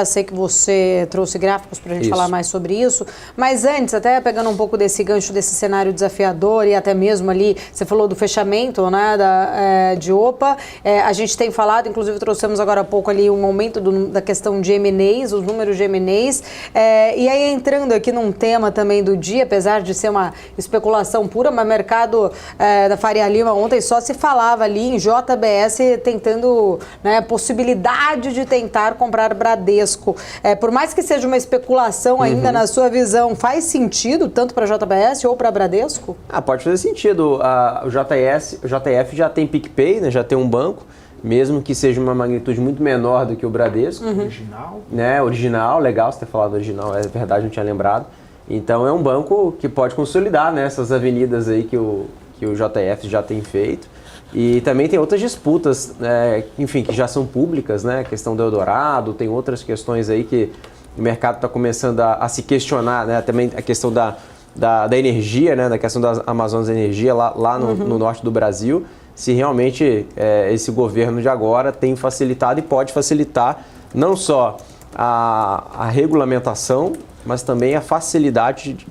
Eu sei que você trouxe gráficos para a gente falar mais sobre isso, mas antes, até pegando um pouco desse gancho, desse cenário desafiador e até mesmo ali, você falou do fechamento, né, de OPA, a gente tem falado, inclusive trouxemos agora há pouco ali um aumento da questão de M&As, os números de M&As, e aí entrando aqui num tema também do dia, apesar de ser uma especulação pura, mas mercado da Faria Lima ontem só se falava ali em JBS tentando, né, possibilidade de tentar comprar Bradesco. Por mais que seja uma especulação ainda, na sua visão, faz sentido tanto para a JBS ou para a Bradesco? Pode fazer sentido. O JF já tem PicPay, né, já tem um banco, mesmo que seja uma magnitude muito menor do que o Bradesco. Original. Né, original, legal você ter falado original, é verdade, não tinha lembrado. Então é um banco que pode consolidar, né, essas avenidas aí que o JF já tem feito. E também tem outras disputas, enfim, que já são públicas, né? A questão do Eldorado, tem outras questões aí que o mercado está começando a se questionar, né? Também a questão da energia, né? Da questão das Amazonas Energia lá no norte do Brasil, se realmente esse governo de agora tem facilitado e pode facilitar não só a regulamentação, mas também a facilidade de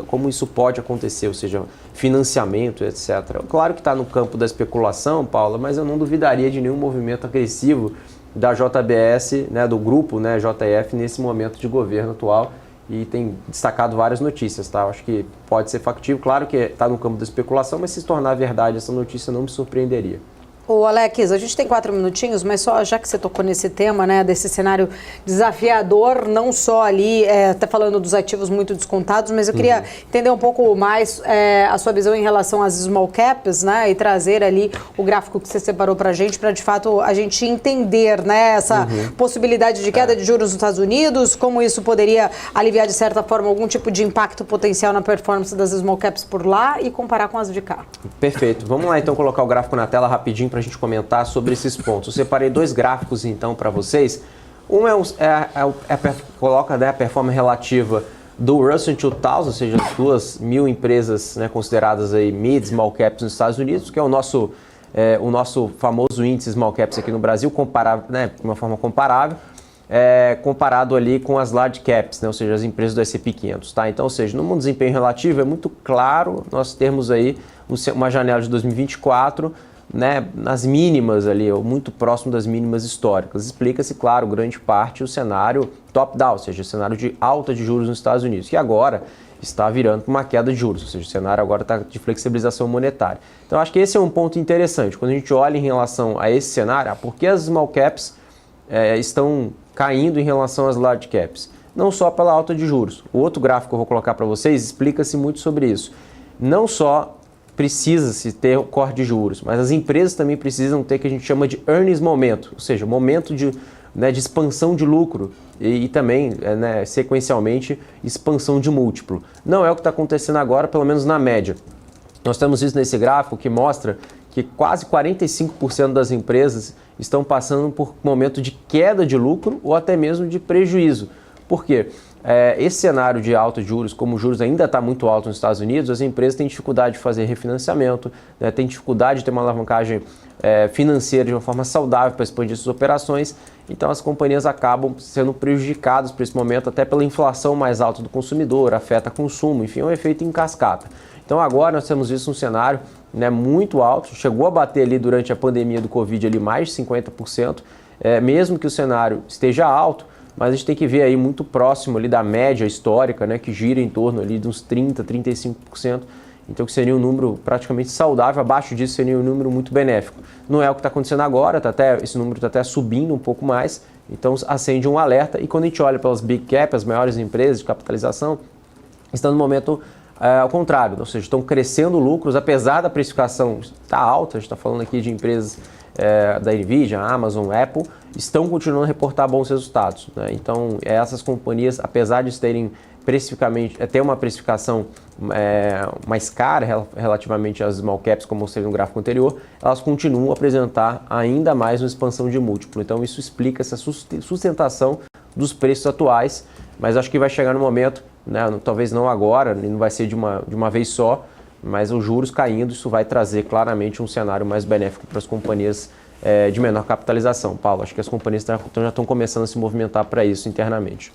como isso pode acontecer, ou seja, financiamento, etc. Claro que está no campo da especulação, Paula, mas eu não duvidaria de nenhum movimento agressivo da JBS, né, do grupo, né, JF, nesse momento de governo atual, e tem destacado várias notícias, tá? Acho que pode ser factível, claro que está no campo da especulação, mas se tornar verdade essa notícia não me surpreenderia. Ô Alex, a gente tem 4 minutinhos, mas só já que você tocou nesse tema, né, desse cenário desafiador, não só ali, até falando dos ativos muito descontados, mas eu queria entender um pouco mais a sua visão em relação às small caps, né, e trazer ali o gráfico que você separou para de fato, a gente entender, né, essa possibilidade de queda de juros nos Estados Unidos, como isso poderia aliviar, de certa forma, algum tipo de impacto potencial na performance das small caps por lá e comparar com as de cá. Perfeito. Vamos lá, então, colocar o gráfico na tela rapidinho para a gente comentar sobre esses pontos. Eu separei 2 gráficos, então, para vocês. Um coloca, né, a performance relativa do Russell 2000, ou seja, as 2.000 empresas, né, consideradas aí mid, small caps nos Estados Unidos, que é o nosso famoso índice small caps aqui no Brasil, comparável, né, de uma forma comparável, comparado ali com as large caps, né, ou seja, as empresas do S&P 500. Tá? Então, ou seja, no desempenho relativo é muito claro nós termos aí uma janela de 2024, né, nas mínimas ali, ou muito próximo das mínimas históricas. Explica-se, claro, grande parte o cenário top-down, ou seja, o cenário de alta de juros nos Estados Unidos, que agora está virando para uma queda de juros, ou seja, o cenário agora está de flexibilização monetária. Então, acho que esse é um ponto interessante. Quando a gente olha em relação a esse cenário, por que as small caps estão caindo em relação às large caps? Não só pela alta de juros. O outro gráfico que eu vou colocar para vocês explica-se muito sobre isso. Não só precisa-se ter o corte de juros, mas as empresas também precisam ter o que a gente chama de earnings momento, ou seja, momento de expansão de lucro e também, né, sequencialmente, expansão de múltiplo. Não é o que está acontecendo agora, pelo menos na média. Nós temos isso nesse gráfico que mostra que quase 45% das empresas estão passando por momento de queda de lucro ou até mesmo de prejuízo. Por quê? Esse cenário de alta de juros, como o juros ainda está muito alto nos Estados Unidos, as empresas têm dificuldade de fazer refinanciamento, né, têm dificuldade de ter uma alavancagem financeira de uma forma saudável para expandir suas operações, então as companhias acabam sendo prejudicadas por esse momento, até pela inflação mais alta do consumidor, afeta consumo, enfim, é um efeito em cascata. Então agora nós temos isso um cenário, né, muito alto, chegou a bater ali durante a pandemia do Covid ali mais de 50%, mesmo que o cenário esteja alto, mas a gente tem que ver aí muito próximo ali da média histórica, né, que gira em torno ali de uns 30%, 35%, então que seria um número praticamente saudável, abaixo disso seria um número muito benéfico. Não é o que está acontecendo agora, esse número está até subindo um pouco mais, então acende um alerta, e quando a gente olha pelas big cap, as maiores empresas de capitalização, estão no momento ao contrário, ou seja, estão crescendo lucros, apesar da precificação estar alta, a gente está falando aqui de empresas da Nvidia, Amazon, Apple, estão continuando a reportar bons resultados, né? Então, essas companhias, apesar de terem ter uma precificação mais cara relativamente às small caps, como mostrei no gráfico anterior, elas continuam a apresentar ainda mais uma expansão de múltiplo. Então, isso explica essa sustentação dos preços atuais, mas acho que vai chegar no momento, né, talvez não agora, não vai ser de uma vez só, mas os juros caindo, isso vai trazer claramente um cenário mais benéfico para as companhias de menor capitalização. Paulo, acho que as companhias já estão começando a se movimentar para isso internamente.